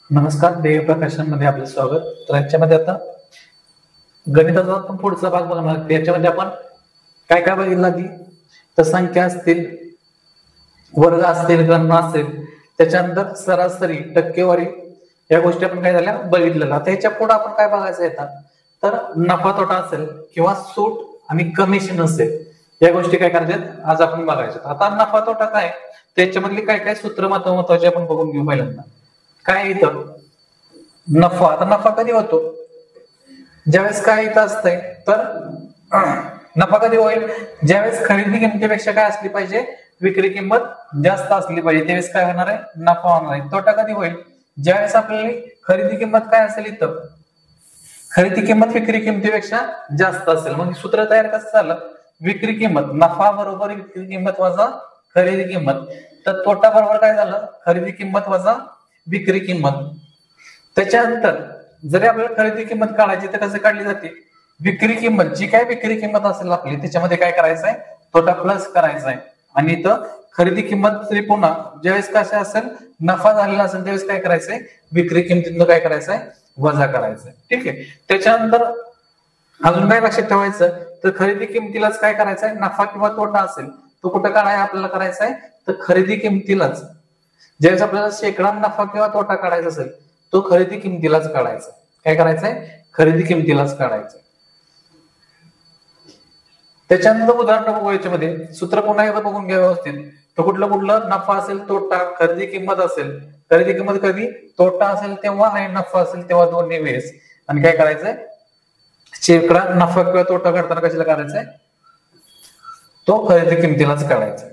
नमस्कार, देव प्रकाशनमध्ये आपलं स्वागत. तर याच्यामध्ये आता गणिताचा आपण पुढचा भाग बघणार. याच्यामध्ये आपण काय काय बघितलं की तर संख्या असतील, वर्ग असतील, गणना असेल, त्याच्यानंतर सरासरी, टक्केवारी या गोष्टी आपण काय झाल्या बघितलेल्या. आता याच्या पुढे आपण काय बघायचं येतात तर नफा तोटा असेल किंवा सूट आणि कमिशन असेल, या गोष्टी काय करायच्यात आज आपण बघायच्या. आता नफा तोटा काय, त्याच्यामधली काय काय सूत्र महत्वाचे आपण बघून घेऊ. पहिल्यांदा काय इथं नफा. आता नफा कधी होतो, ज्यावेळेस काय इथं असतंय तर नफा कधी होईल, ज्यावेळेस खरेदी किमतीपेक्षा काय असली पाहिजे, विक्री किंमत जास्त असली पाहिजे, त्यावेळेस काय होणार आहे, नफा होणार आहे. तोटा कधी होईल, ज्यावेळेस आपल्याला खरेदी किंमत काय असेल, इथं खरेदी किंमत विक्री किमतीपेक्षा जास्त असेल. मग सूत्र तयार कसं झालं, विक्री किंमत नफा बरोबर विक्री किंमत वजा खरेदी किंमत. तर तोटा बरोबर काय झालं, खरेदी किंमत वजा विक्री किंमत. त्याच्यानंतर जरी आपल्याला खरेदी किंमत काढायची तर कसं काढली जाते, विक्री किंमत, जी काय विक्री किंमत असेल आपली त्याच्यामध्ये काय करायचं आहे, तोटा प्लस करायचा आहे. आणि इथं खरेदी किंमत तरी पुन्हा ज्यावेळेस कशा असेल, नफा झालेला असेल त्यावेळेस काय करायचंय, विक्री किंमतीतनं काय करायचंय, वजा करायचंय. ठीक आहे. त्याच्यानंतर अजून काय लक्षात ठेवायचं, तर खरेदी किमतीलाच काय करायचंय, नफा किंवा तोटा असेल तो कुठं काढायचा आपल्याला करायचा आहे, तर खरेदी किमतीलाच. ज्यावेळेस आपल्याला शेकडा नफा किंवा तोटा काढायचा असेल तो खरेदी किमतीलाच काढायचा. काय करायचंय, खरेदी किमतीलाच काढायचंय. त्याच्यानंतर उदाहरण बघू, याच्यामध्ये सूत्र पुन्हा एकदा बघून घ्या व्यवस्थित. तर कुठलं कुठलं, नफा असेल, तोटा, खरेदी किंमत असेल, खरेदी किंमत कधी, तोटा असेल तेव्हा आणि नफा असेल तेव्हा दोन्ही वेळेस. आणि काय करायचंय, शेकडा नफा किंवा तोटा काढताना कशाला काढायचंय, तो खरेदी किमतीलाच काढायचा.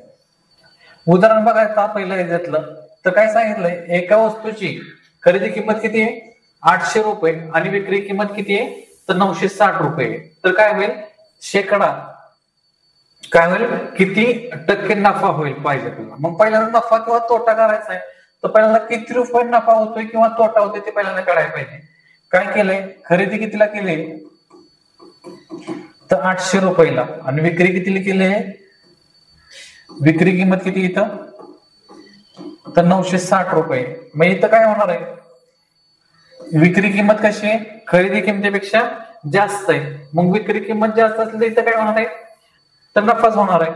उदाहरण बघायचं पहिलं ह्याच्यातलं, तर काय सांगितलंय, एका वस्तूची खरेदी किंमत किती आहे, 800 रुपये आणि विक्री किंमत किती आहे, तर 960 रुपये. तर काय होईल, शेकडा काय होईल, किती टक्के नफा होईल पाहिजे आपल्याला. मग पहिल्यांदा नफा किंवा तोटा करायचा आहे, तर पहिल्यांदा किती रुपये नफा होतोय किंवा तोटा होतोय ते पहिल्यांदा काढायला पाहिजे. काय केलंय, खरेदी कितीला केली, तर 800 रुपयाला, आणि विक्री कितीला केली, विक्री किंमत किती इथं, तर 960 रुपये. मग इथं काय होणार आहे, विक्री किंमत कशी आहे, खरेदी किमतीपेक्षा जास्त आहे. मग विक्री किंमत जास्त असली तर इथं काय होणार आहे, तर नफाच होणार आहे,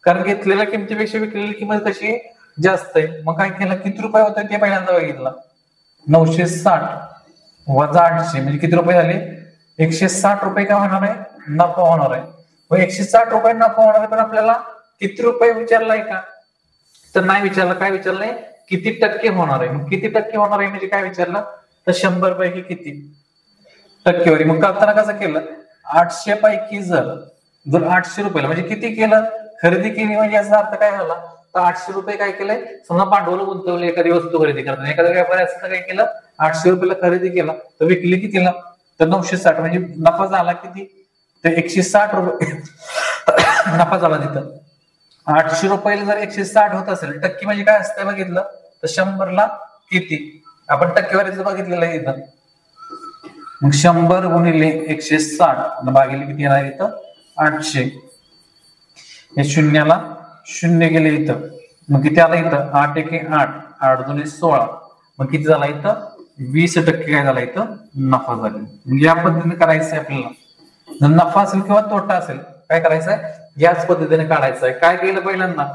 कारण घेतलेल्या किमतीपेक्षा विकलेली किंमत कशी आहे, जास्त आहे. मग काय केलं, किती रुपये होते ते पहिल्यांदा बघितलं, 960 वजा 800 म्हणजे किती रुपये झाले, 160 रुपये काय होणार आहे, नफा होणार आहे. मग 160 रुपये नफा होणार आहे, पण आपल्याला किती रुपये विचारलाय का, तर नाही विचारलं. काय विचारलंय, किती टक्के होणार आहे. मग किती टक्के होणार आहे म्हणजे काय विचारलं, तर 100 पैकी किती टक्केवारी. मग करताना कसं केलं, 800 पैकी जर 800 रुपयाला म्हणजे किती केलं, खरेदी केली, म्हणजे याचा अर्थ काय झाला, तर 800 रुपये काय केलंय, समजा भांडवल गुंतवले एखादी वस्तू खरेदी करताना, एखाद्या व्यापाऱ्याचं काय केलं, 800 रुपयाला खरेदी केला, तर विकली कितीला, तर 960, म्हणजे नफा झाला किती, तर 160 रुपये नफा झाला तिथं. 800 रुपयाला जर 160 होत असेल, टक्के म्हणजे काय असतं बघितलं, तर 100 ला किती, आपण टक्केवारीचं बघितलेलं आहे इथं. मग 100 गुणिले 160 भागिले किती येणार इथं, 800. हे शून्याला शून्य गेले इथं, मग किती आला इथं, 8 1 8, 8 2 16, मग किती झाला इथं, 20% काय झाला इथं, नफा झाला. म्हणजे या पद्धतीने करायचं आहे आपल्याला. जर नफा असेल किंवा तोटा असेल काय करायचंय, याच पद्धतीने काढायचं आहे. काय केलं पहिल्यांदा,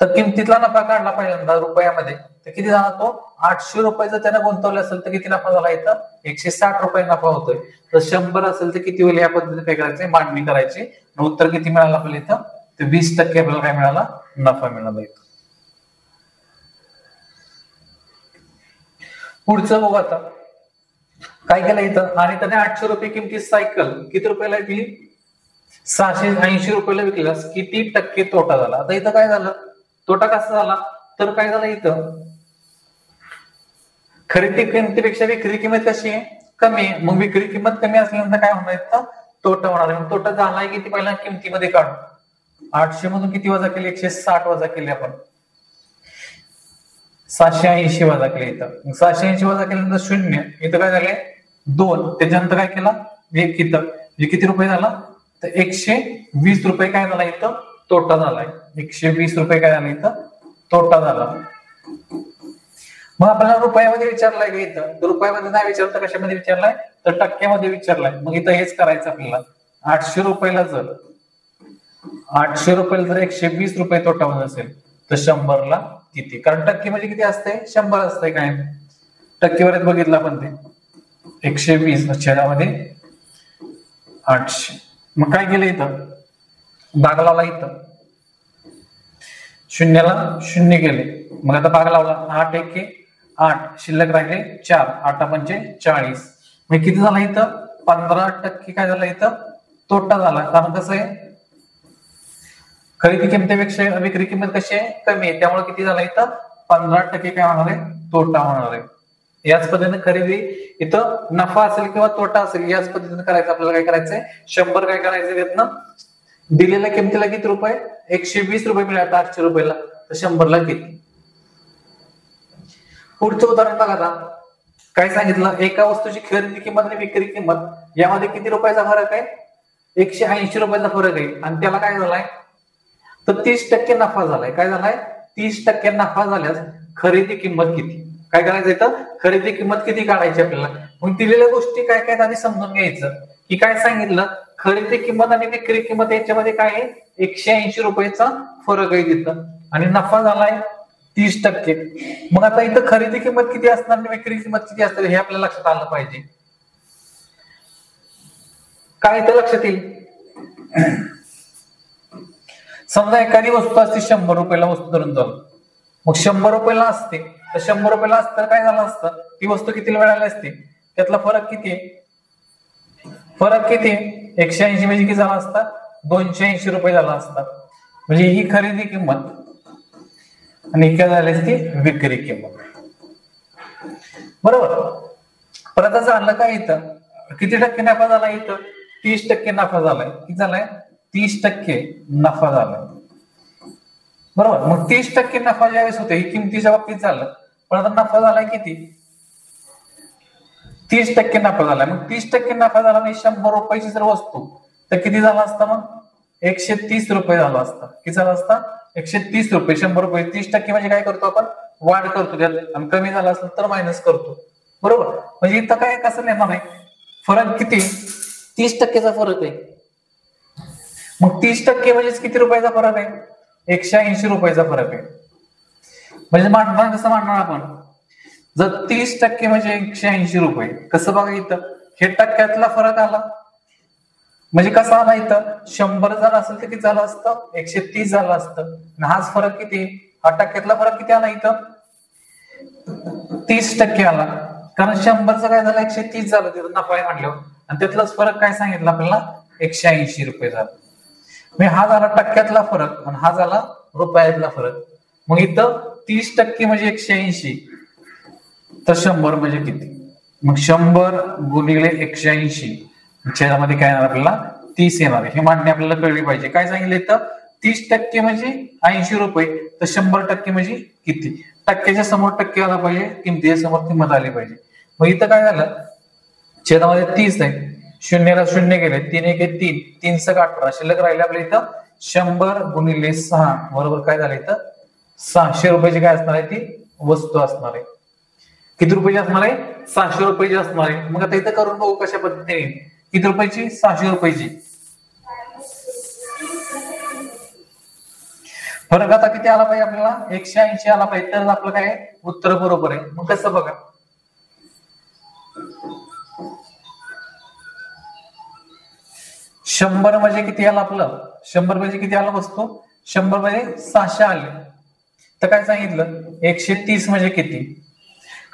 तर किमतीतला नफा काढला पहिल्यांदा रुपयामध्ये, तर किती झाला तो, 800 रुपये जर त्याने गुंतवले असेल तर किती नफा झाला इथं, 160 रुपये नफा होतोय. तर 100 असेल तर किती होईल, या पद्धतीने काय करायचंय, मांडणी करायची. उत्तर किती मिळालं आपल्याला इथं, तर 20% आपल्याला काय मिळाला, नफा मिळाला इथं. पुढचं बघू आता, काय केलं इथं, आणि त्याने 800 रुपये किमतीत सायकल किती रुपयाला विकली, 680 रुपयाला विकल्यास किती टक्के तोटा झाला. आता इथं काय झालं, तोटा कसा झाला, तर काय झालं इथं, खरेदी किमतीपेक्षा विक्री किंमत कशी आहे, कमी आहे. मग विक्री किंमत कमी असल्यानंतर काय होणार इथं, तोटा होणार आहे. मग तोटा झालाय किती, पहिला किमतीमध्ये काढू, 800 मधून किती वजा केली, 160 वजा केली आपण, 780 वजा केली इथं. 780 वजा केल्यानंतर 0, इथं काय झालंय 2, त्याच्यानंतर काय केला 1, इथं किती रुपये झाला, तर 120 रुपये काय झाला इथं, तोटा झालाय. 120 रुपये काय झाला इथं, तोटा झाला. मग आपल्याला रुपयामध्ये विचारलाय का इथं, तर रुपयामध्ये नाही विचारलं तर कशामध्ये विचारलाय, तर टक्क्यामध्ये विचारलाय. मग इथं हेच करायचं आपल्याला. 800 रुपयाला जर 120 रुपये तोटा होत असेल तर 100ला किती, कारण टक्के म्हणजे किती असते, 100 असते. काय टक्केवारीत बघितलं आपण ते 120 छेदामध्ये 800. मग काय केलं इथं, भाग लावला, इथं शून्याला शून्य गेले. मग आता भाग लावला, 8 एके 8, शिल्लक राहिले 4, 8 पंचे 40. मग किती झाला इथं, 15% काय झाला इथं, तोटा झाला. कारण कसं आहे, खरेदी किमतीपेक्षा विक्री किंमत कशी आहे, कमी आहे, त्यामुळे किती झाला इथं, 15% काय होणार आहे, तोटा होणार आहे. याच पद्धतीने खरेदी इथं नफा असेल किंवा तोटा असेल, याच पद्धतीने करायचं. आपल्याला काय करायचंय, 100 काय करायचं त्यातनं, दिलेल्या किमतीला किती रुपये, 120 रुपये मिळाले 800 रुपयाला, तर 100ला किती. पुढचं उदाहरण बघा आता. काय सांगितलं, एका वस्तूची खरेदी किंमत आणि विक्री किंमत यामध्ये किती रुपयाचा फरक आहे, 180 रुपयाचा फरक आहे. आणि त्याला काय झालाय, तर 30% नफा झालाय. काय झालाय, 30% नफा झाल्यास खरेदी किंमत किती. काय करायचं इथं, खरेदी किंमत किती काढायची आपल्याला. मग दिलेल्या गोष्टी काय काय आधी समजून घ्यायचं, की काय सांगितलं, खरेदी किंमत आणि विक्री किंमत याच्यामध्ये काय आहे, 180 रुपयाचा फरक आहे तिथं, आणि नफा झालाय 30%. मग आता इथं खरेदी किंमत किती असणार आणि विक्री किंमत किती असणार हे आपल्याला लक्षात आलं पाहिजे. काय इथं लक्षात येईल, समजा एखादी वस्तू असते 100 रुपयाला वस्तू धरून चालू, मग 100 रुपयाला असते, तर 100 रुपयाला असतं काय झालं असतं, ती वस्तू कितीला मिळाली असते, त्यातला फरक किती आहे, फरक किती आहे, 180 म्हणजे किती झाला असता, 280 रुपये झाला असता. म्हणजे ही खरेदी किंमत आणि काय झाली असती, विक्री किंमत. बरोबर. परत झालं काय इथं, किती टक्के नफा झाला इथं, 30% नफा झालाय. किती झालाय, 30% नफा झालाय. बरोबर. मग 30% नफा ज्यावेळेस होते, ही किमतीच्या बाबतीत झालं, पण आता नफा झालाय किती, 30% नफा झालाय. मग 30% नफा झाला म्हणजे 100 रुपयाची जर वस्तू, तर किती झाला असता, मग 130 रुपये झाला असता. किती झाला असता, 130 रुपये. 100 रुपये 30% म्हणजे काय करतो आपण, वाढ करतो त्यात, आणि कमी झाला असेल तर मायनस करतो. बरोबर. म्हणजे इथं काय कसं लिहिणार आहे, फरक किती, 30%चा फरक आहे. मग 30% म्हणजे किती रुपयाचा फरक आहे, 180 रुपयाचा फरक आहे. म्हणजे मांडणार कसं मांडणार आपण, जर 30% म्हणजे 180 रुपये, कसं बघा इथं, हे टक्क्यातला फरक आला, म्हणजे कसं आला इथं, 100 जर असेल तर किती झालं असतं, 130 झालं असतं. हाच फरक किती, हा टक्क्यातला फरक किती आला इथं, 30% आला. कारण 100चं काय झालं, 130 झालं तिथं नफा आहे म्हटल्यावर, आणि त्यातलाच फरक काय सांगितलं आपल्याला, 180 रुपये झाला. म्हणजे हा झाला टक्क्यातला फरक आणि हा झाला रुपयातला फरक. मग इथं 30% म्हणजे 180, तर 100 म्हणजे किती, मग 100 गुणिले 180 छेदामध्ये काय येणार आपल्याला, 30 येणार. हे मांडणी आपल्याला कळली पाहिजे. काय सांगितलं इथं, 30% म्हणजे 80 रुपये, तर 100% म्हणजे किती, टक्क्याच्या समोर टक्के आला पाहिजे, किमतीच्या समोर किंमत आली पाहिजे. मग इथं काय झालं, छेदामध्ये 30 आहे, शून्याला शून्य गेले, 3 1 3, 3 6 18, शिल्लक राहिले आपल्या इथं 100 गुणिले 6 बरोबर काय झालं इथं, 600 रुपयाची काय असणार आहे, ती वस्तू असणार आहे. किती रुपयाची असणार आहे, 600 रुपयाची असणार आहे. मग आता इथं करून बघू कशा पद्धतीने, किती रुपयाची, 600 रुपयाची. फरक आता किती आला पाहिजे आपल्याला, 180 आला पाहिजे, तर आपलं काय उत्तर बरोबर आहे. मग कसं बघा, शंभर म्हणजे किती आलं आपलं, 100 म्हणजे किती आलं वस्तू, 100 म्हणजे 600 आले. तर काय सांगितलं, 130 म्हणजे किती,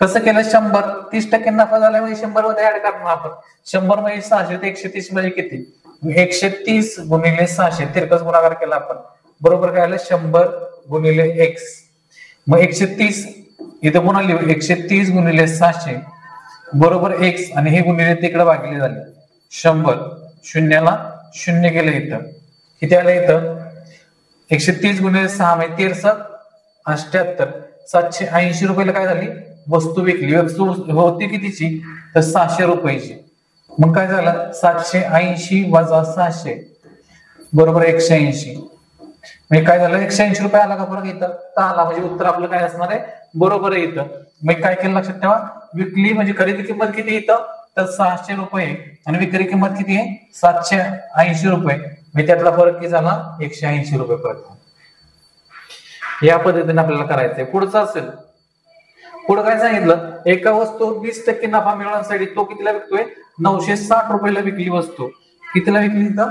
कसं केलं, 100 30% नफा झाला म्हणजे 100 मध्ये ऍड करणार आपण. 100 म्हणजे 600, तर 130 म्हणजे किती, 130 गुणिले 600, तिरकस गुणाकार केला आपण, बरोबर काय आलं, 100 गुणिले x. मग 130 इथं पुन्हा लिहू, 130 गुणिले 600 बरोबर x, आणि हे गुणिले तिकडे भागिले झाले 100, शून्याला शून्य गेलं, इथं किती आलं, इथं 130 गुणिले 6 म्हणजे 13 78, 780 रुपयाला काय झाली, वस्तू विकली. वस्तू होती कितीची, तर 600 रुपयाची. मग काय झालं, 780 वजा 600 बरोबर 180. मग काय झालं, 180 रुपये आला का फरक इथं? तर आला, म्हणजे उत्तर आपलं काय असणार आहे, बरोबर आहे इथं. मग काय केलं लक्षात ठेवा, विकली म्हणजे खरेदी किंमत किती इथं, तर 600 रुपये आणि विक्री किंमत किती आहे, 780 रुपये. म्हणजे त्यातला फरक किती झाला, 180 रुपये फरक. या पद्धतीने आपल्याला करायचंय. पुढचं असेल, पुढे काय सांगितलं, एका वस्तू 20% नफा मिळवण्यासाठी तो कितीला विकतोय, 960 रुपयाला विकली वस्तू. कितीला विकली तर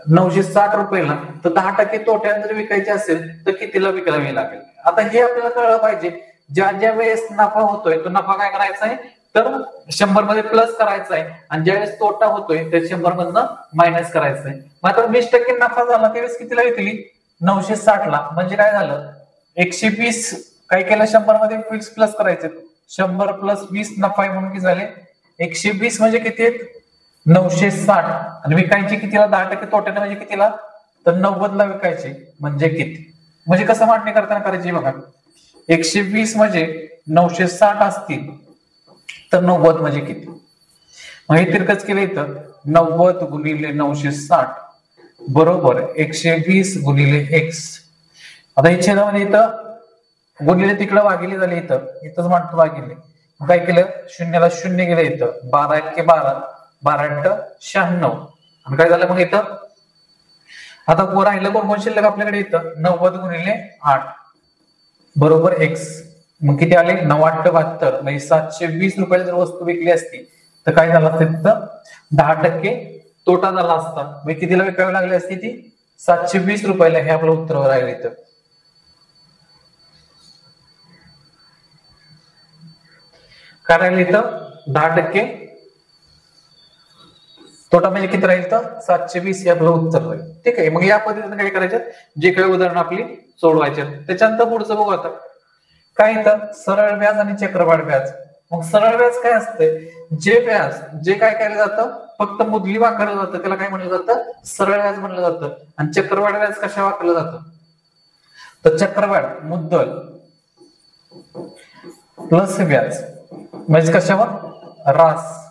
960 रुपयाला. तर 10% तोट्यात जर विकायची असेल तर कितीला विकावी लागेल. आता हे आपल्याला कळलं पाहिजे, ज्या ज्या वेळेस नफा होतोय तो नफा काय करायचा आहे, तर 100 मध्ये प्लस करायचा आहे, आणि ज्यावेळेस तोटा होतोय तर 100 मधनं मायनस करायचं आहे. मग आता 20% नफा झाला त्यावेळेस कितीला विकली, 960 ला. म्हणजे काय झालं, 120 काय केलं, 100 मध्ये प्लस करायचे, 100 प्लस 20 नफा आहे म्हणून किती झाले 120. म्हणजे किती आहेत, 960. आणि विकायची कितीला, 10% तोट्याने, म्हणजे कितीला, तर 90 ला विकायचे. म्हणजे किती, म्हणजे कसं मांडणी करताना करायची बघा, 120 म्हणजे 960 असतील तर 90 म्हणजे किती. मग हे तिरकच केलं इथं, 90 गुणिले 960 बरोबर 120 गुणिले x. आता हे छेदामध्ये इथं गुणिले तिकडं वागिले झाले, इथंच मांडतो वागिले. काय केलं, शून्याला शून्य गेलं इथं, 12 1 12, 12 8 96. आणि काय झालं मग इथं, आता राहिलं कोण शिल्लक आपल्याकडे इथं, 90 गुणिले 8 बरोबर x. मग किती आले, 9 8 72. म्हणजे 720 रुपयाला जर वस्तू विकली असती तर काय झालं असतं, तिथं 10% तोटा झाला असता. म्हणजे कितीला विकावी लागली असती ती, 720 रुपयाला. हे आपलं उत्तर राहिलं इथं. काय राहिलं इथं, 10% तोटा म्हणजे किती राहील, तर 720 हे आपलं उत्तर राहील. ठीक आहे. मग या पद्धतीने काय करायचं, जे काही उदाहरण आपली सोडवायचे. त्याच्यानंतर पुढचं बघू आता. काय येतं, सरळ व्याज आणि चक्रवाढ व्याज. मग सरळ व्याज काय असते, जे व्याज जे काय केलं जातं, फक्त मुद्दली वापरलं जातं त्याला काय म्हणलं जातं, सरळ व्याज म्हणलं जातं. आणि चक्रवाढ व्याज कशा वापरलं जातं, तर चक्रवाढ मुद्दल प्लस व्याज म्हणजे कशावर, रास.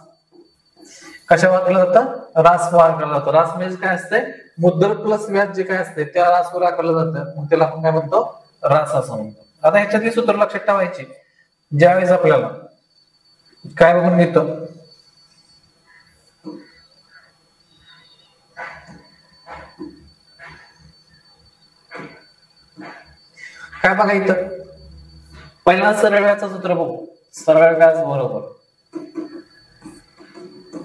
कशा वापरलं जातं, रास वापरला जातो. रास म्हणजे काय असते, मुद्दल प्लस व्याज जे काय असते त्या रासवर वापरलं जातं. मग त्याला आपण काय म्हणतो, रास असं म्हणतो. आता ह्याच्यातली सूत्र लक्षात ठेवायची. ज्यावेळेस आपल्याला काय बघून घेतो, काय बघा इथं, पहिला सरळ व्याजाचं सूत्र बघू. सरळ व्याज बरोबर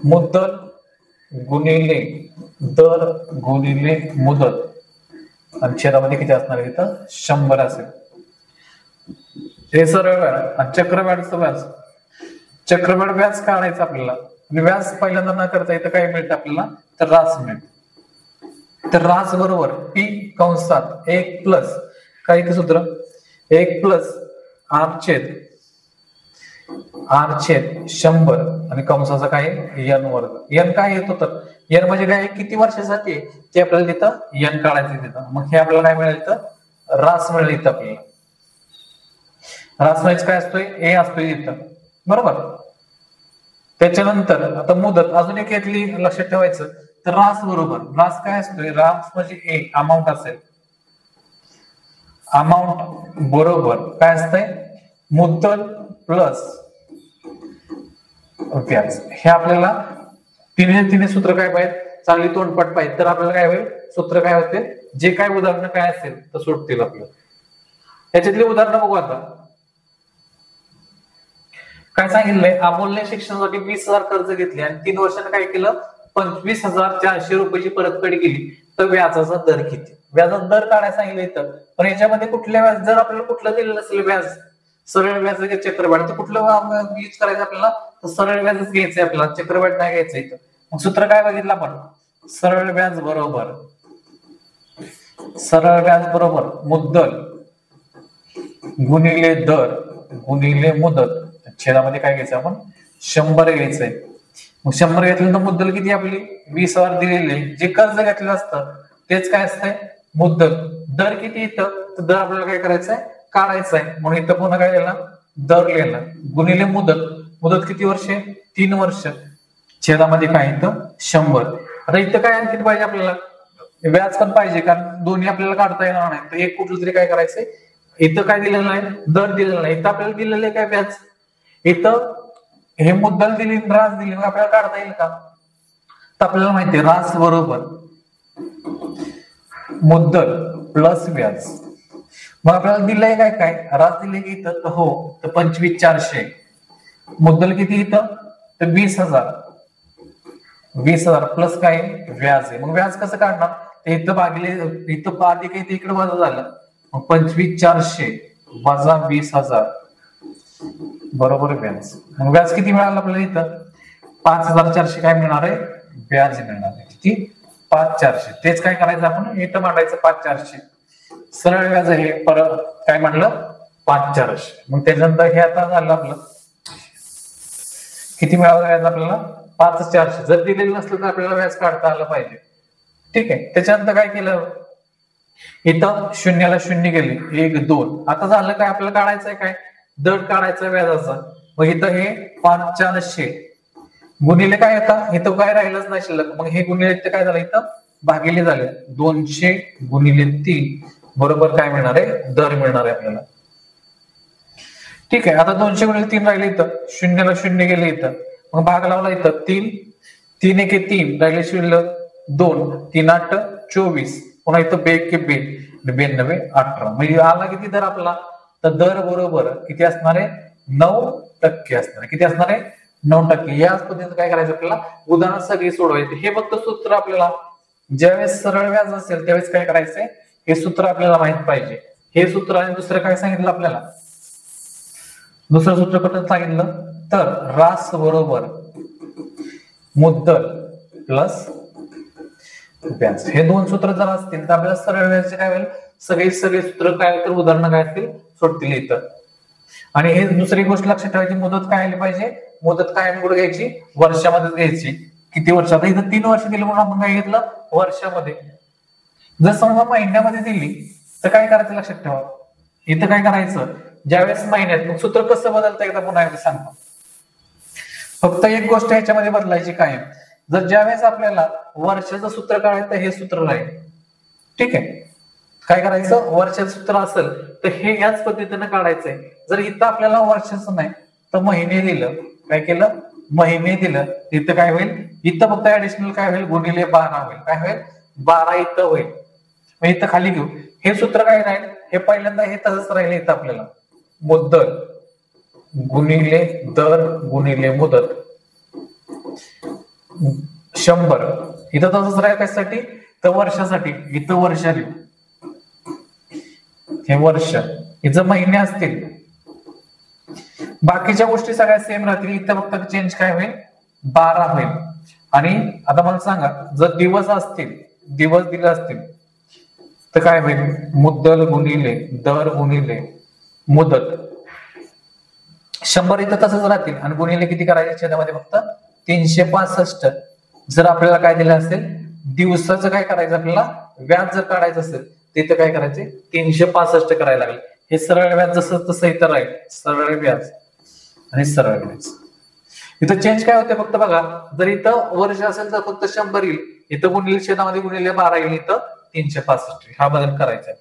मुद्दल गुणिले दर गुणिले मुदत, आणि छेदामध्ये किती असणार इथं, 100 असेल. हे सरळ व्याज. आणि चक्रवाढचं व्याज, चक्रवाढ व्याज काढायचं आपल्याला. व्याज पहिल्यांदा न करता इथं काय मिळतं आपल्याला, तर रास मिळतं. तर रास बरोबर पी कंसात 1 प्लस काय इथे सूत्र, 1 प्लस r छेद 100 आणि कंसाचा काय n वर्ग. n काय येतो, तर n म्हणजे काय, किती वर्षासाठी ते आपल्याला तिथं n काढायचं तिथं. मग हे आपल्याला काय मिळेल, तर रास मिळेल इथं आपल्याला. रास म्हणजे काय असतोय, ए असतोय इथं बरोबर. त्याच्यानंतर आता मुदत अजून एक यातली लक्षात ठेवायचं, तर रास बरोबर, रास काय असतोय, रास म्हणजे ए अमाऊंट असेल, अमाऊंट बरोबर काय असतंय, मुद्दल प्लस व्याज. हे आपल्याला तिन्ही सूत्र काय पाहिजे, चांगली तोंडपाठ पाहिजे. तर आपल्याला काय होईल, सूत्र काय होते, जे काय उदाहरण काय असेल तर सुटतील आपल्याला. याच्यातली उदाहरणं बघू आता. काय सांगितलंय, अमोलने शिक्षणासाठी 20,000 कर्ज घेतले आणि 3 वर्षांनी काय केलं, 25,400 रुपयाची परतफेड केली. तर व्याजाचा दर किती, व्याजाचा दर काढायला सांगितलं इथं. पण याच्यामध्ये कुठल्या व्याज, जर आपल्याला कुठलं दिलेलं असेल व्याज, सरळ व्याज चक्रवाढ, तर कुठलं यूज करायचं आपल्याला, तर सरळ व्याजच घ्यायचंय आपल्याला, चक्रवाढ नाही घ्यायचं इथं. मग सूत्र काय बघितलं आपण, सरळ व्याज बरोबर मुद्दल गुणिले दर गुणिले मुदत, छेदामध्ये काय घ्यायचं आपण, 100 घ्यायचंय. मग 100 घेतल्यानंतर मुद्दल किती आपली 20,000 दिलेले, जे कर्ज घेतलेलं असतं तेच काय असतंय, मुद्दल. दर किती इथं, तर दर आपल्याला काय करायचंय, काढायचं आहे. म्हणून इथं पुन्हा काय लिहिलं, दर लिहिला गुणिले मुदत. मुदत किती वर्षे, 3 वर्ष. छेदामध्ये काय इथं 100. आता इथं काय आणखी पाहिजे आपल्याला, व्याज पण पाहिजे, कारण दोन्ही आपल्याला काढता येणार नाही. तर एक कुठलं तरी काय करायचंय, इथं काय दिलेलं नाही, दर दिलेला नाही, इथं आपल्याला दिलेलं आहे काय व्याज, इथं हे मुद्दल दिली रास दिली, मग आपल्याला काढता येईल का? तर आपल्याला माहितीये रास बरोबर मुद्दल प्लस व्याज. मग आपल्याला दिलंय काय काय, रास दिले की इथं, तर हो, तर 25,400. मुद्दल किती इथं, तर 20,000. 20,000 प्लस काय व्याज आहे. मग व्याज कसं काढणार, ते इथं भागिले, इथं अधिक आहे, इकडे वजा झालं. मग 25,400 वजा 20,000 बरोबर व्याज. मग व्याज किती मिळालं आपल्याला इथं, 5,400 काय मिळणार आहे, व्याज मिळणार आहे. किती, 5,400. तेच काय करायचं आपण, इथं मांडायचं 5,400. सरळ व्याज आहे, परत काय म्हणलं 5,400. मग त्याच्यानंतर हे आता झालं आपलं, किती मिळालं व्याज आपल्याला, 5,400. जर दिलेलं नसलं तर आपल्याला व्याज काढता आलं पाहिजे. ठीक आहे. त्याच्यानंतर काय केलं, इथं शून्याला शून्य गेले, 1 2. आता झालं काय, आपल्याला काढायचंय काय, दर काढायचा व्याजाचा. मग इथं हे 5,400 गुणिले काय, आता इथं काय राहिलंच नाही शिल्लक, मग हे गुणिले इथं काय झालं, इथं भागिले झाले, 200 गुणिले 3 बरोबर काय मिळणार आहे, दर मिळणार आहे आपल्याला. ठीक आहे. आता 200 गुणिले 3 राहिले, इथं शून्याला शून्य गेले, इथं मग भाग लावला, इथं 3 3 1 3 राहिले शिल्लक 2 3 8 24. पुन्हा इथं 2 1 2 92 18. म्हणजे आला किती दर आपला, तर दर बरोबर किती असणार आहे, 9% असणार आहे. किती असणार आहे, 9%. याच पद्धतीने काय करायचं आपल्याला, उदाहरण सगळी सोडवायचे. हे फक्त सूत्र आपल्याला ज्यावेळेस सरळ व्याज असेल त्यावेळेस काय करायचंय, हे सूत्र आपल्याला माहित पाहिजे. हे सूत्र आणि दुसरं काय सांगितलं आपल्याला, दुसरं सूत्र कसं सांगितलं, तर रास बरोबर मुद्दल प्लस व्याज. हे दोन सूत्र जर असतील तर आपल्याला सरळ व्याज काय होईल, सगळे सूत्र काय, तर उदाहरणं काय असतील सोडतील इथं. आणि हे दुसरी गोष्ट लक्षात ठेवायची, मुदत काय आली पाहिजे, मुदत कायम कुठे घ्यायची, वर्षामध्ये घ्यायची. किती वर्ष, आता इथं 3 वर्ष दिली म्हणून आपण काय घेतलं, वर्षामध्ये. जर समजा महिन्यामध्ये दिली तर काय करायचं लक्षात ठेवा, इथं काय करायचं, ज्यावेळेस महिन्यात, मग सूत्र कसं बदलतं एकदा पुन्हा एकदा सांगतो. फक्त एक गोष्ट ह्याच्यामध्ये बदलायची कायम, जर ज्यावेळेस आपल्याला वर्षाचं सूत्र काढायचं हे सूत्र राहील. ठीक आहे. काय करायचं, वर्षाचं सूत्र असेल तर हे याच पद्धतीनं काढायचंय. जर इथं आपल्याला वर्षाचं नाही तर महिने दिलं, काय केलं, महिने दिलं, इथं काय होईल, इथं फक्त ऍडिशनल काय होईल, गुणिले 12 होईल. काय होईल, 12 इथं होईल. मग इथं खाली घेऊ, हे सूत्र काय राहील, हे पहिल्यांदा हे तसंच राहील. इथं आपल्याला मुद्दल गुणिले दर गुणिले मुदत 100. इथं तसंच राहील कशासाठी, तर वर्षासाठी. इथं वर्ष लिहू, हे वर्ष, इथं महिने असतील, बाकीच्या गोष्टी सगळ्या सेम राहतील. इथं फक्त चेंज काय होईल, 12 होईल. आणि आता मला सांगा, जर दिवस असतील, दिवस दिले असतील तर काय होईल, मुद्दल गुणिले दर गुणिले मुदत 100 इथं तसंच राहतील. आणि गुणिले किती करायचे, छेदामध्ये फक्त 365. जर आपल्याला काय दिलं असेल, दिवसाचं काय करायचं, आपल्याला व्याज जर काढायचं असेल तिथं काय करायचे, 365 करायला लागले. हे सरळ व्याज जसं तसं इथं राहील, सरळ व्याज आणि सरळ व्याज. इथं चेंज काय होते फक्त बघा, जर इथं वर्ष असेल तर फक्त 100 येईल, इथं गुणिले छेदामध्ये गुणिले 12 येईल, इथं 365. हा बदल करायचा.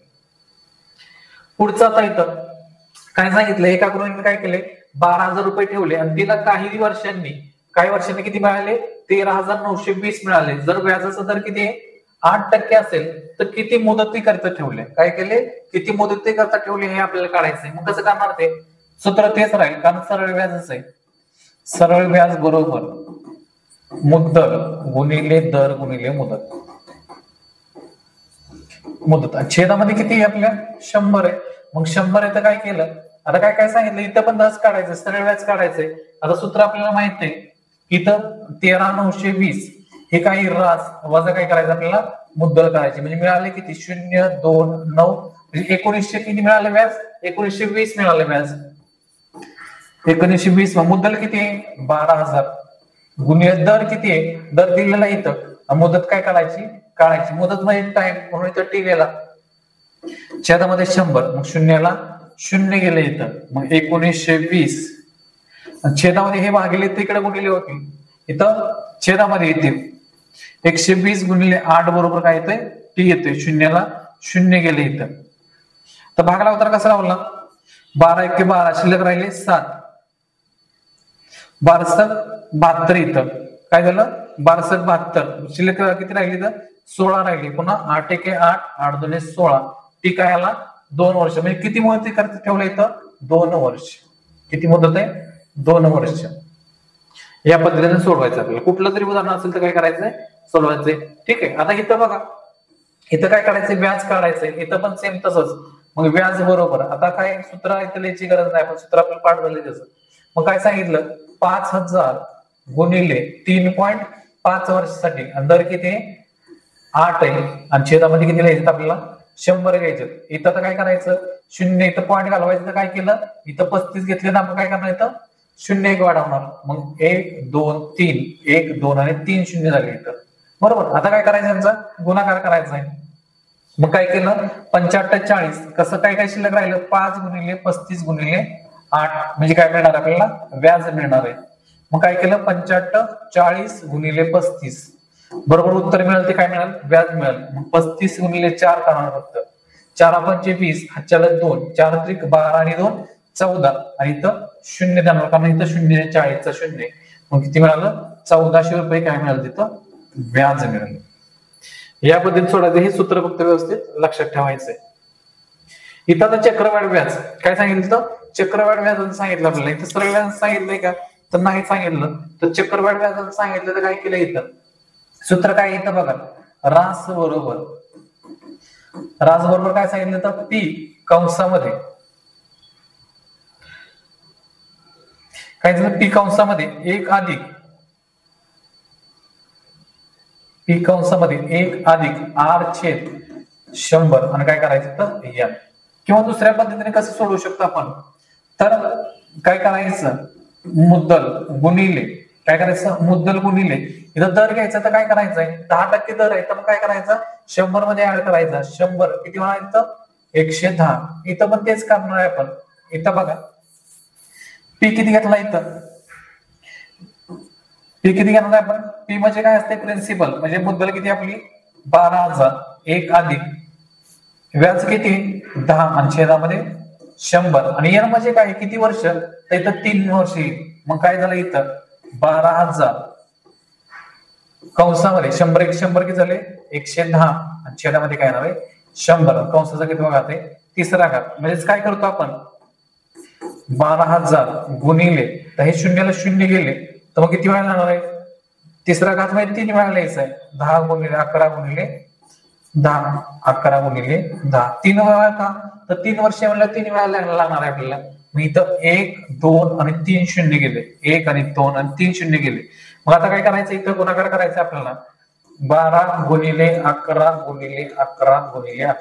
पुढचं आता इथं काय सांगितलं, एका गृहिणीने काय केले, 12,000 रुपये ठेवले आणि तिला काही वर्षांनी किती मिळाले, 13,920 मिळाले. जर व्याजाचा दर किती आहे, 8% असेल तर किती मुदती करता ठेवले, काय केले, किती मुदती करता ठेवले हे आपल्याला काढायचंय. मग कसं करणार, ते सूत्र तेच राहील, कारण सरळ व्याजच आहे. सरळ व्याज बरोबर मुद्दल गुणिले दर गुणिले मुदत. छेदामध्ये किती आहे आपल्या, 100 आहे. मग 100 आहे तर काय केलं, आता काय काय सांगितलं, इथं पण 10 काढायचं, सरळ व्याज काढायचंय. आता सूत्र आपल्याला माहित आहे, इथं 13,920 हे काही रास वजा काय करायचं, आपल्याला मुद्दल करायची. म्हणजे मिळाले किती, 0 2 9 म्हणजे 1900 किती मिळाले व्याज, 1920 मिळाले व्याज. 1920 मुद्दल किती आहे, 12,000 गुणिले दर किती आहे, दर दिलेला इथं, मुदत काय काढायची. मुदत म्हणजे टाइम, म्हणून इथं टी गेला, छेदामध्ये 100, मग शून्याला शून्य गेले इथं, मग 1920. छेदामध्ये हे भागिले तिकडे गुणिले होतील, इथं छेदामध्ये येतील. 120 गुणिले 8 बरोबर काय येतंय, टी येतोय, शून्याला शून्य गेले इथं. तर भागाला उत्तर कसा लावला? 12 एके 12 शिल्लक राहिले 7, 12 72 इथं काय झालं? 12 72 शिल्लक किती राहिली तर 16 राहिली. पुन्हा 8 एके 8 8 2 16 टी काय आला 2 वर्ष. म्हणजे किती मुदत करता ठेवलं इथं? 2 वर्ष. किती मुदत आहे? 2 वर्ष. या पद्धतीने सोडवायचं आपल्याला. कुठलं तरी उदाहरण असेल तर काय करायचंय? सोडवायचंय. ठीक आहे. आता इथं बघा, इथं काय करायचंय? व्याज काढायचंय. इथं पण सेम तसंच. मग व्याज बरोबर आता काय सूत्र इथं लिहायची गरज नाही, पण सूत्र आपल्याला पाठ झाले त्याचं. मग काय सांगितलं? 5000 गुणिले 3.5 वर्षासाठी दर किती? 8 आहे आणि छेदामध्ये किती लिहायचं आपल्याला? 100 घ्यायचं. इथं तर काय करायचं? शून्य इथं पॉईंट घालवायचं. तर काय केलं? इथं 35 घेतले ना, आपण काय करणार? इथं 0 1 वाढवणार. मग 1 2 3 1 2 आणि 3 शून्य झाले इथं. बरोबर. आता काय करायचं? यांचा गुणाकार करायचा आहे. मग काय केलं? 85 40 कसं काय शिल्लक राहिलं? 5 गुणिले 35 गुणिले 8 म्हणजे काय मिळणार आपल्याला? व्याज मिळणार आहे. मग काय केलं? 85 40 गुणिले 35 बरोबर उत्तर मिळेल ते काय मिळेल? व्याज मिळेल. मग 35 गुणिले 4 करणार फक्त. 4 पंचे 20 हातच्याला 2 4 त्रिक 12 आणि 2 14 आणि इथं शून्य देणार कारण इथं 0 40चा 0. मग किती मिळालं? 1400 रुपये काय मिळालं? तिथं व्याज मिळालं. या पद्धतीने सोडायचं. हे सूत्र फक्त व्यवस्थित लक्षात ठेवायचंय. इथं आता चक्रवाढ व्याज काय सांगितलं? चक्रवाढ व्याज सांगितलं आपल्याला. इथं सरळ व्याज सांगितलंय का? तर नाही सांगितलं. तर चक्रवाढ व्याज सांगितलं तर काय केलं? इथं सूत्र काय इथं बघा, रास बरोबर काय सांगितलं? तर पी कंसामध्ये काय झालं? पी कंसामध्ये 1 अधिक पी कंसामध्ये 1 अधिक आर छेद 100 आणि काय करायचं? तर एन. किंवा दुसऱ्या पद्धतीने कसं सोडवू शकतो आपण? तर काय करायचं? मुद्दल गुणिले काय करायचं? मुद्दल गुणिले इथं दर घ्यायचा. तर काय करायचंय? 10% दर आहे. तर मग काय करायचं? 100 मध्ये ऍड करायचा. 100 किती म्हणायचं? 110. इथं पण तेच करणार आहे आपण. इथं बघा पी किती घेतला? इथं पी किती घेणार आहे आपण? पी म्हणजे काय असते? प्रिन्सिपल म्हणजे मुद्दल किती आपली? 12,000 1 अधिक व्याज किती? 10 आणि छेदामध्ये 100 आणि एन म्हणजे काय? किती वर्ष? तर इथं 3 वर्ष येईल. मग काय झालं? इथं 12,000 कंसामध्ये 100 1 100 किती झाले? 110 आणि छेदामध्ये काय येणार आहे? 100. कंसाचा किती भाग आहे? तिसरा घात. म्हणजेच काय करतो आपण? 12,000 गुणिले तर हे शून्याला शून्य गेले तर मग किती वेळा जाणार आहे? तिसरा घात म्हणजे 3 वेळा लिहायचा आहे. 10 गुणिले 11 गुणिले 10 11 गुणिले 10 3 वेळा का? तर 3 वर्ष म्हणलं 3 वेळा लागणार आहे आपल्याला. मग इथं 1 2 आणि 3 शून्य गेले. 1 आणि 2 आणि 3 शून्य गेले. मग आता काय करायचं? इथं गुणाकार करायचा आपल्याला. 12 गुणिले 11 गुणिले 11 गुणिले 11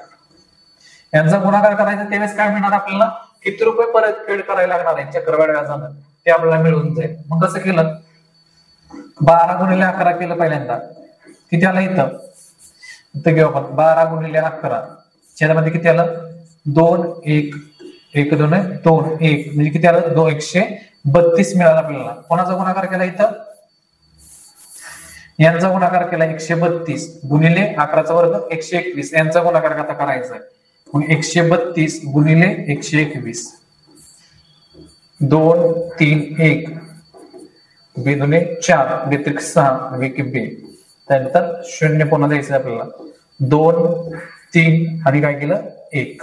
यांचा गुणाकार करायचा. त्यावेळेस काय मिळणार आपल्याला? किती रुपये परतफेड करायला लागणार आहे चक्रवाढ व्याजानं ते आपल्याला मिळून जाईल. मग कसं केलं? 12 गुणिले 11 केलं पहिल्यांदा. किती आलं इथं? इथं घेऊ आपण 12 गुणिले 11 छेदामध्ये किती आलं? 2 1 1 2 2 1 म्हणजे किती आलं? 132 मिळाला आपल्याला. कोणाचा गुणाकार केला इथं? यांचा गुणाकार केला 132 गुणिले 11चा वर्ग 121 यांचा गुणाकार आता करायचा आहे. मग 132 गुणिले 121 2 3 1 बे 2 4 बेत्रिक 6 वेक बे त्यानंतर 0 पुन्हा द्यायचं आपल्याला. 2 3 आणि काय केलं? 1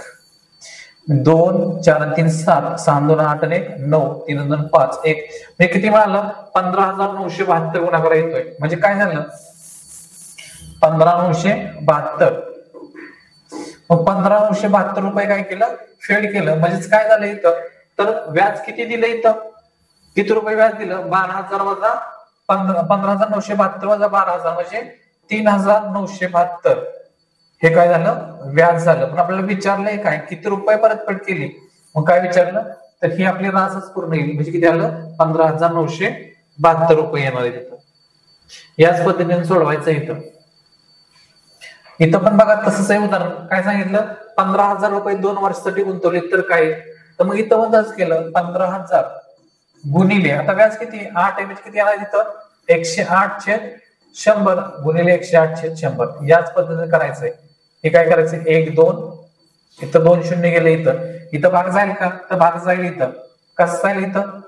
2 4 3 7 6 2 8 1 9 3 2 5 1 हे किती मिळालं? 15,972 गुणाकार येतोय. म्हणजे काय झालं? 15,972. मग 15,972 रुपये काय केलं? फेड केलं. म्हणजेच काय झालं इथं? तर व्याज किती दिलं इथं? किती रुपये व्याज दिलं? 12,000 वजा 15,972 वजा 12,000 म्हणजे 3,972 हे काय झालं? व्याज झालं. पण आपल्याला विचारलंय काय? किती रुपये परतफेड केली? मग काय विचारलं? तर ही आपली रासच पूर्ण येईल. म्हणजे किती आलं? 15,972 रुपये येणार आहे तिथं. याच पद्धतीने सोडवायचं इथं. इथं पण बघा तसंच आहे उदाहरण. काय सांगितलं? 15,000 रुपये 2 वर्षासाठी गुंतवले तर काय? तर मग इथं पण केलं 15,000 गुणिले आता व्याज किती? 8 आहे म्हणजे किती आला तिथं? 108 छेद 100 गुणिले 108 छेद 100 याच पद्धतीने करायचंय. हे काय करायचं 1 2, इथं 2 शून्य गेले, इथं भाग जाईल का, तर भाग जाईल. इथं कसं जाईल, इथं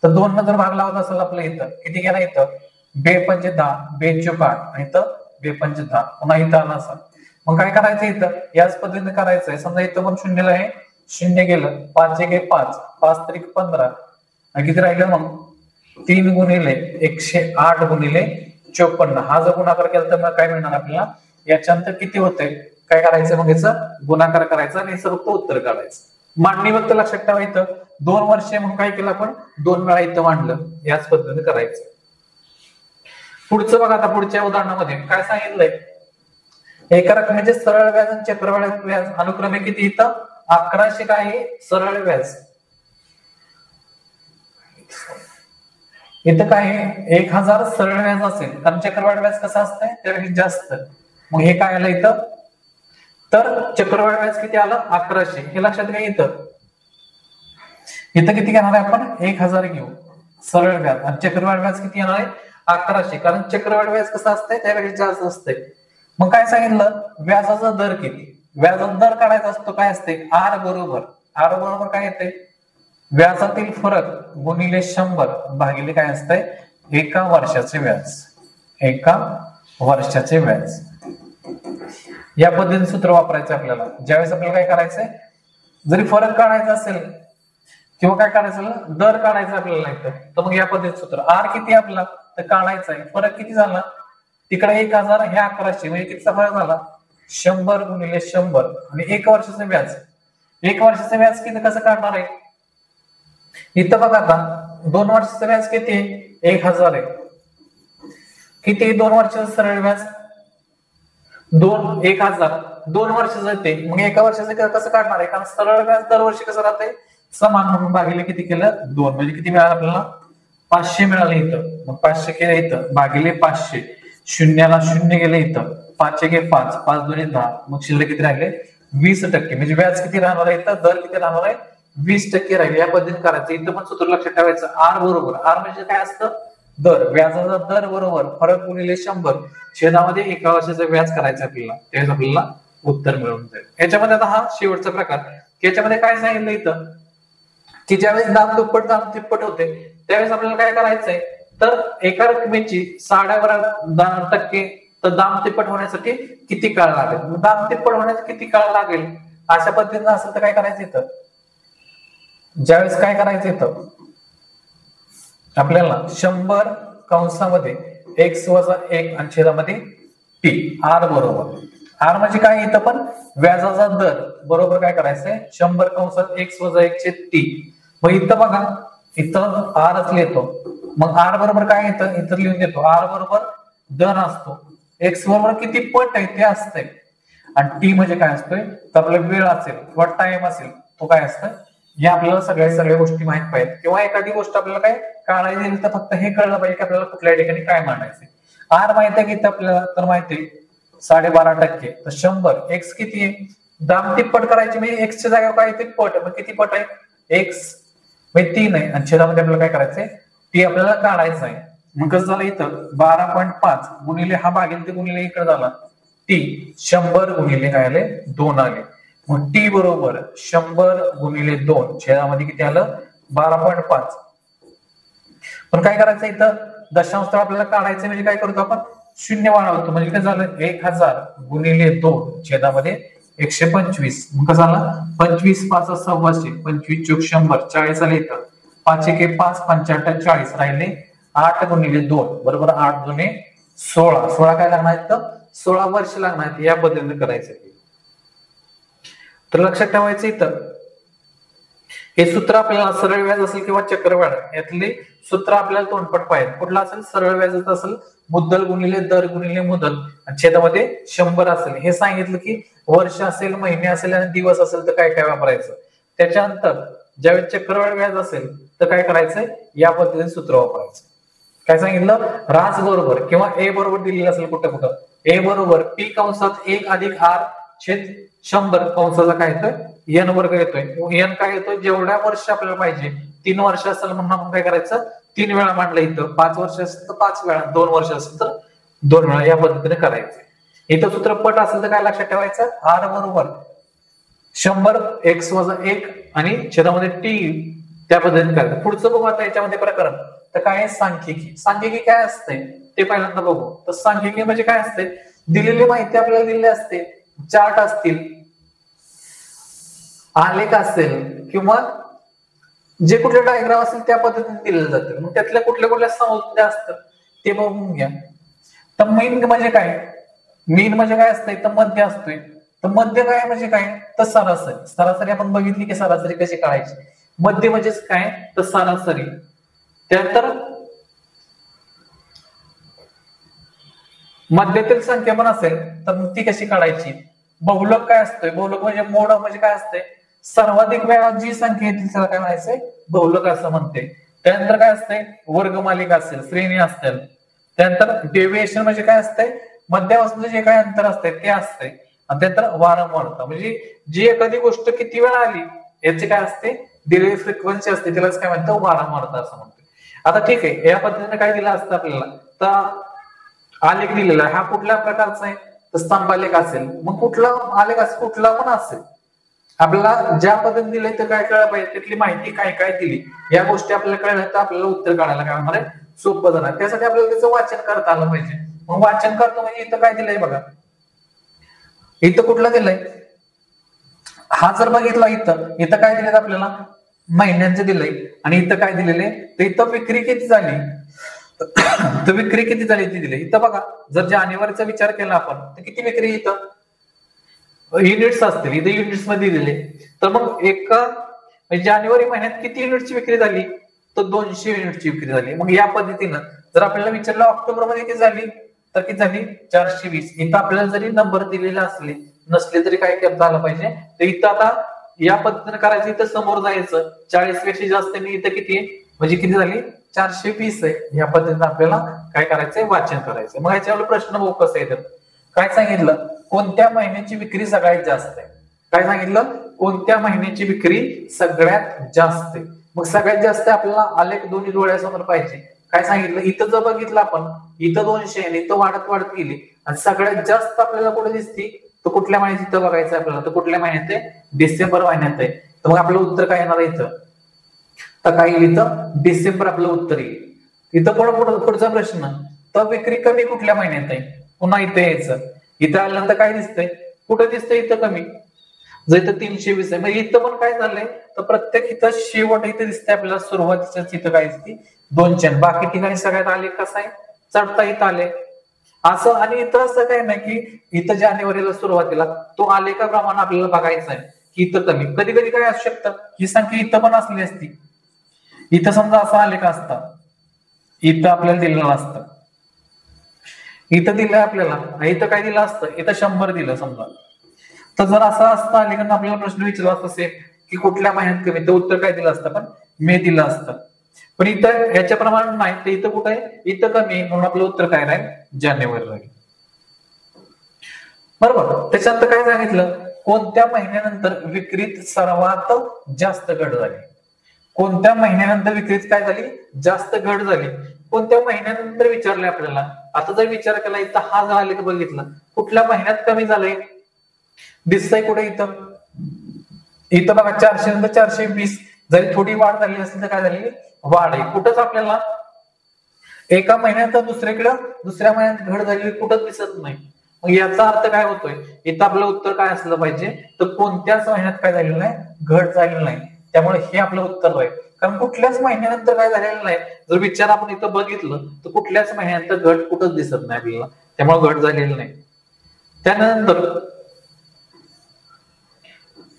तर 2 न जर भाग लावत असेल आपलं, इथं किती गेला, इथं 2 पंचे 10, 2 चोक 8 आणि इथं 2 पंचे 10, पुन्हा इथं आला असं. मग काय करायचं, इथं याच पद्धतीने करायचंय. समजा इथं पण शून्यला आहे, शून्य गेलं, 5 1 5, 5 त्रिक 15 आणि किती राहिलं मग 3 गुणिले 108 गुणिले 54. हा जर गुणाकार केला तर मग काय मिळणार आपल्याला, याच्यानंतर किती होतंय, काय करायचं मग याचं गुणाकार करायचा आणि फक्त उत्तर काढायचं. मांडणी फक्त लक्षात ठेवा, इथं 2 वर्षे म्हणून काय केलं आपण 2 वेळा इथं मांडलं, याच पद्धतीने करायचं. पुढचं बघा, आता पुढच्या उदाहरणामध्ये काय सांगितलंय, एका रकमेचे सरळ व्याज आणि चक्रवाढ व्याज अनुक्रमे किती, इथं 1100 काय सरळ व्याज, इथं काय 1000 सरळ व्याज असेल, कारण चक्रवाढ व्याज कसं असतंय त्यापेक्षा जास्त. मग हे काय आलं इथं, तर चक्रवाढ व्याज किती आलं 1100, हे लक्षात घ्या. इथं किती घेणार आहे आपण 1000 घेऊ सरळ व्याज, आणि चक्रवाढ व्याज किती येणार आहे 1100, कारण चक्रवाढ व्याज कसं असतंय त्यापेक्षा जास्त असतंय. मग काय सांगितलं, व्याजाचा दर किती, व्याजाचा दर काढायचा असतो, काय असते आर बरोबर काय येते, व्याजातील फरक गुणिले 100 भागिले काय असतंय एका वर्षाचे व्याज. या पद्धतीने सूत्र वापरायचं आपल्याला. ज्यावेळेस आपल्याला काय करायचंय, जरी फरक काढायचा असेल किंवा काय करायचं दर काढायचा आपल्याला नाही, तर मग या पद्धतीचं सूत्र, आर किती आपला तर काढायचा आहे, फरक किती झाला तिकडे 1000, हे 1100, म्हणजे कितीचा फरक झाला 100 गुणिले 100 आणि 1 वर्षाचं व्याज. 1 वर्षाचं व्याज किती कसं काढणार आहे, इथं बघा आता 2 वर्षाचं व्याज किती 1000 आहे, किती 2 वर्षाचं सरळ व्याज 1000, 2 वर्षाचं येते. मग 1 वर्षाचं कसं काढणार आहे, कारण सरळ व्याज दरवर्षी कसं राहतंय समान, म्हणून भागिले किती केलं 2, म्हणजे किती मिळालं आपल्याला 500 मिळाले इथं. मग 500 केलं इथं भागिले 500, शून्याला शून्य गेले इथं, 5 1 5, 5 2 10, मग शिल्लक किती राहिले 20%. म्हणजे व्याज किती राहणार आहे इथं, दर किती राहणार आहे 20% राहील. या पद्धतीने करायचं. इथं पण सूत्र लक्षात ठेवायचं, आर बरोबर, आर म्हणजे काय असतं दर, व्याजाचा दर बरोबर फरक गुणिले 100 छेदामध्ये 1 वर्षाचं व्याज करायचं आपल्याला, त्यावेळेस आपल्याला उत्तर मिळून जाईल. याच्यामध्ये आता हा शेवटचा प्रकार, याच्यामध्ये काय सांगितलं इथं की ज्यावेळेस दाम दुप्पट दाम तिप्पट होते त्यावेळेस आपल्याला काय करायचंय, तर एका रकमेची 10.5% तर दाम तिप्पट होण्यासाठी किती काळ लागेल, दाम तिप्पट होण्यासाठी किती काळ लागेल, अशा पद्धतीने असेल तर काय करायचं इथं, ज्यावेळेस काय करायचं इथं आपल्याला 100 कंसामध्ये x वजा 1 आणि छेदामध्ये t, आर बरोबर, आर म्हणजे काय इथं पण व्याजाचा दर बरोबर काय करायचंय 100 कंसात x वजा 1 छेद t. मग इथं बघा इथं आरच लिहितो, मग आर बरोबर काय येतं इथं लिहून देतो, आर बरोबर दर असतो, x बरोबर किती पट आहे ते असतंय, आणि टी म्हणजे काय असतोय तर आपला वेळ असेल किंवा टाइम असेल तो काय असतं, हे आपल्याला सगळ्या गोष्टी माहित पाहिजेत. किंवा एखादी गोष्ट आपल्याला काय काढायची तर फक्त हे कळलं पाहिजे की आपल्याला कुठल्या ठिकाणी काय मांडायचंय. आर माहित आहे की आपल्याला तर माहिती आहे 12.5%, तर 100 x किती आहे, दाम तिप्पट करायची म्हणजे x च्या जागेवर काय येते पट, मग किती पट आहे x म्हणजे 3 आहे, आणि छेदामध्ये आपल्याला काय करायचंय टी आपल्याला काढायचं आहे. मग कसं झालं इथं 12.5 गुणिले हा भागेल ते गुणिले इकडे झाला टी, 100 गुणिले काय आले 2 आले, मग टी बरोबर 100 गुणिले 2 छेदामध्ये किती आलं 12.5. पण काय करायचं इथं दशांश स्थळ आपल्याला काढायचं म्हणजे काय करतो आपण शून्य वाढवतो, म्हणजे काय झालं 1000 गुणिले 2 छेदामध्ये 125, मग कसं झालं 25 5 सव्वाशे, 25 चोक 100, 40 आले इथं, 5 1 5 55 40 राहिले 8 गुणिले 2 बरोबर 8 दुने 16, 16 काय लागणार इथं 16 वर्ष लागणार. या पद्धतीने करायचं. तर लक्षात ठेवायचं इथं हे सूत्र आपल्याला सरळ व्याज असेल किंवा चक्रवाढ यातले सूत्र आपल्याला तोंडपट पाहिजे. कुठला असेल सरळ व्याजाचं असेल मुद्दल गुणिले दर गुणिले मुदल, छेदामध्ये 100 असेल, हे सांगितलं की वर्ष असेल महिने असेल आणि दिवस असेल तर काय काय वापरायचं. त्याच्यानंतर ज्यावेळेस चक्रवाढ व्याज असेल तर काय करायचंय या पद्धतीने सूत्र वापरायचं. काय सांगितलं राज बरोबर किंवा ए बरोबर दिलेलं असेल कुठं ए बरोबर टी कंसात 1 अधिक आर छेद 100 कंसाचा काय येतोय एन वर्ग येतोय. एन काय येतोय जेवढ्या वर्ष आपल्याला पाहिजे, 3 वर्ष असेल म्हणून आपण काय करायचं 3 वेळा मांडलं इथं, 5 वर्ष असेल तर 5 वेळा, 2 वर्ष असेल तर 2 वेळा, या पद्धतीने करायचं. इथं सूत्र पट असेल तर काय लक्षात ठेवायचं, आर बरोबर 100x-1 आणि छेदामध्ये टी त्या पद्धतीने करायचं. पुढचं बघू आता याच्यामध्ये प्रकरण. तर काय आहे सांख्यिकी. सांख्यिकी काय असते ते पहिल्यांदा बघू. तर सांख्यिकी म्हणजे काय असते, दिलेली माहिती आपल्याला दिलेली असते, चार्ट असतील, आलेख असेल किंवा जे कुठले डायग्राम असेल त्या पद्धतीने दिलेले जाते. मग त्यातल्या कुठल्या कुठल्या समस्या असतात ते बघून घ्या. तर मेन म्हणजे काय, मीन म्हणजे काय असतंय, तर मध्य असतोय. तर मध्य काय म्हणजे काय, तर सरासरी. सरासरी आपण बघितली की सरासरी कशी काढायची. मध्य म्हणजेच काय, तर सरासरी. त्यानंतर मध्यातील संख्या पण असेल तर ती कशी काढायची. बहुलक काय असतोय, बहुलक म्हणजे मोड म्हणजे काय असते, सर्वाधिक वेळा जी संख्या येतील त्याला काय म्हणायचंय, बहुलक असं म्हणते. त्यानंतर काय असते, वर्गमालिका असेल, श्रेणी असतील. त्यानंतर डेव्हिएशन म्हणजे काय असते, मध्यापासून जे काही अंतर असते ते असते. आणि त्यानंतर वारंवारता म्हणजे जी एखादी गोष्ट किती वेळा आली याची काय असते, दिलेली फ्रिक्वेन्सी असते, त्यालाच काय म्हणतात, वारंवारता असं म्हणतो. आता ठीक आहे, या पद्धतीने काय दिलं असतं आपल्याला, तर आलेख दिलेला हा कुठल्या प्रकारचा आहे, तर स्तंभालेख असेल. मग कुठला आलेख असेल, कुठला पण असेल, आपल्याला ज्या पद्धतीने दिलंय तर काय कळलं पाहिजे, त्यातली माहिती काय काय दिली या गोष्टी आपल्याला कळल्या तर आपल्याला उत्तर काढायला काय होणार आहे, सोपं जाणार. त्यासाठी आपल्याला त्याचं वाचन करता आलं पाहिजे. मग वाचन करतो म्हणजे इथं काय दिलंय बघा, इथं कुठलं दिलंय, हा जर बघितला इथं इथं काय दिलेलं आपल्याला, महिन्यांचं दिलंय. आणि इथं काय दिलेलं आहे, तर इथं विक्री किती झाली, तर विक्री किती झाली ती दिली. इथं बघा, जर जानेवारीचा विचार केला आपण तर किती विक्री, इथं युनिट्स असतील, इथे युनिट्स मध्ये दिले. तर मग जानेवारी महिन्यात किती युनिटची विक्री झाली, तर 200 युनिटची विक्री झाली. मग या पद्धतीनं जर आपल्याला विचारलं ऑक्टोबर मध्ये किती झाली, तर किती झाली, 420. इथं आपल्याला जरी नंबर दिलेले असले नसले तरी काय करता आलं पाहिजे, तर इथं आता या पद्धतीने करायचं, इथं समोर जायचं, 40 पेक्षा जास्त नाही, इथं किती म्हणजे किती झाली, 420 आहे. या पद्धतीने आपल्याला काय करायचंय, वाचन करायचंय. मग याच्यावर प्रश्न बघू कसं आहे, तर काय सांगितलं, कोणत्या महिन्याची विक्री सगळ्यात जास्त आहे. काय सांगितलं, कोणत्या महिन्याची विक्री सगळ्यात जास्त आहे. मग सगळ्यात जास्त आपल्याला आलेख दोन्ही डोळ्यासमोर पाहिजे. काय सांगितलं, इथं जर बघितलं आपण, इथं 200 आणि इथं वाढत वाढत गेली आणि सगळ्यात जास्त आपल्याला कुठे दिसती, तर कुठल्या महिन्यात इथं बघायचं आपल्याला, तर कुठल्या महिन्यात आहे, डिसेंबर महिन्यात आहे. तर मग आपलं उत्तर काय येणार आहे इथं, तर काय येईल, इथं डिसेंबर आपलं उत्तर येईल. इथं पुढचा प्रश्न, तर विक्री कमी कुठल्या महिन्यात आहे, पुन्हा इथे यायचं. इथं आल्यानंतर काय दिसतंय, कुठं दिसतंय, इथं कमी, जर इथं 320 आहे. मग इथं पण काय झालंय, तर प्रत्येक इथं शेवट इथं दिसतंय आपल्याला, सुरुवातीच इथं काय दिसते 200. बाकी ठिकाणी सगळ्यात आलेख कसा आहे, चढता इथं आले असं. आणि इथं असं काय नाही की इथं जानेवारीला सुरुवातीला तो आलेखाप्रमाणे आपल्याला बघायचं आहे की इथं कमी. कधी कधी काय असू शकतं, ही संख्या इथं पण असली असती, इथं समजा असा आलेख असता, इथं आपल्याला दिलेलं असतं, इथं दिलंय आपल्याला, इथं काय दिलं असतं, इथं 100 दिलं समजा. तर जर असं असतं आलेखानं आपल्याला प्रश्न विचारला असता असेल की कुठल्या महिन्यात कमी, तर उत्तर काय दिलं असतं, पण मे दिलं असतं. पण इथं ह्याच्या प्रमाणे नाही, तर इथं कुठं आहे, इथं कमी, म्हणून आपलं उत्तर काय राहील, जानेवारी राहील. बरोबर. त्याच्यानंतर काय सांगितलं, कोणत्या महिन्यानंतर विक्रीत सर्वात जास्त घट झाली. कोणत्या महिन्यानंतर विक्रीत काय झाली, जास्त घट झाली. कोणत्या महिन्यानंतर विचारलंय आपल्याला. आता जर विचार केला, इथं हा जर आलेख बघितला, कुठल्या महिन्यात कमी झालंय, दिसतंय कुठे, इथं बघा 400 नंतर 420. जरी थोडी वाढ झाली असेल तर काय झाली, वाढ आहे. कुठंच आपल्याला एका महिन्यात दुसऱ्या महिन्यात घट झालेली कुठंच दिसत नाही. मग याचा अर्थ काय होतोय, इथं आपलं उत्तर काय असलं पाहिजे, तर कोणत्याच महिन्यात काय झालेलं नाही, घट झालेली नाही. त्यामुळे हे आपलं उत्तर आहे. कारण कुठल्याच महिन्यानंतर काय झालेलं नाही. जर विचार आपण इथं बघितलं तर कुठल्याच महिन्यानंतर घट कुठंच दिसत नाही आपल्याला, त्यामुळे घट झालेली नाही. त्यानंतर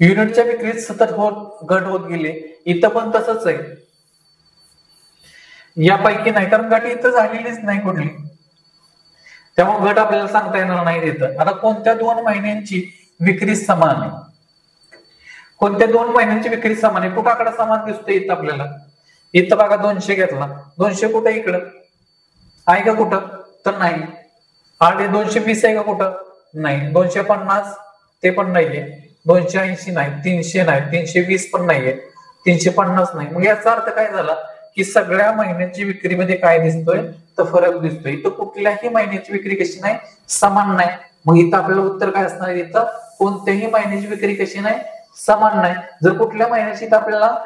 युनिटच्या विक्रीत सतत घट होत गेली, इथं पण तसंच आहे. यापैकी नाही, कारण घट इथं झालेलीच नाही कुठली, त्यामुळे घट आपल्याला सांगता येणार नाही इथं. आता कोणत्या 2 महिन्यांची विक्री समान आहे, कोणत्या 2 महिन्यांची विक्री समान आहे, कुठं आकडा समान दिसतोय इथं आपल्याला. इथं बघा 200 घेतला, 200 कुठं इकडं आहे का कुठं, तर नाही. आणि 220 आहे का कुठं, नाही. 250 ते पण नाहीये, 280 नाही, 300 नाही, 320 पण नाहीये, 350 नाही. मग याचा अर्थ काय झाला की सगळ्या महिन्याची विक्रीमध्ये काय दिसतोय, तर फरक दिसतोय. तर कुठल्याही महिन्याची विक्री कशी नाही, समान नाही. मग इथं आपल्याला उत्तर काय असणार आहे, इथं कोणत्याही महिन्याची विक्री कशी नाही, समान नाही. जर कुठल्या महिन्याची इथं आपल्याला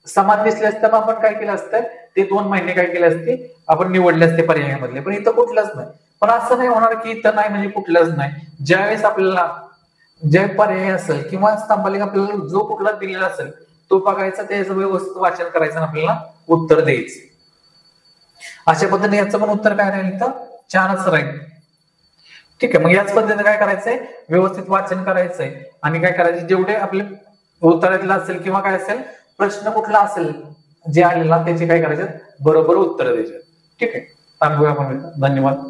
समान दिसले असते, मग आपण काय केलं असतं, ते 2 महिने काय केले असते, आपण निवडले असते पर्यायामधले. पण इथं कुठलंच नाही. पण असं नाही होणार की इथं नाही म्हणजे कुठलंच नाही. ज्यावेळेस आपल्याला जे पर्याय असेल किंवा स्तंभालेख आपल्याला जो कुठला दिलेला असेल तो बघायचा, त्याचं व्यवस्थित वाचन करायचं आणि आपल्याला उत्तर द्यायचं. अशा पद्धतीने याचं पण उत्तर काय राहील, तर 4च राहील. ठीक आहे. मग याच पद्धतीने काय करायचंय, व्यवस्थित वाचन करायचंय आणि काय करायचं, जेवढे आपले उत्तरातलं असेल किंवा काय असेल प्रश्न कुठला असेल जे आलेला त्याचे काय करायचं, बरोबर उत्तर द्यायचे. ठीक आहे. थांबूया आपण. धन्यवाद.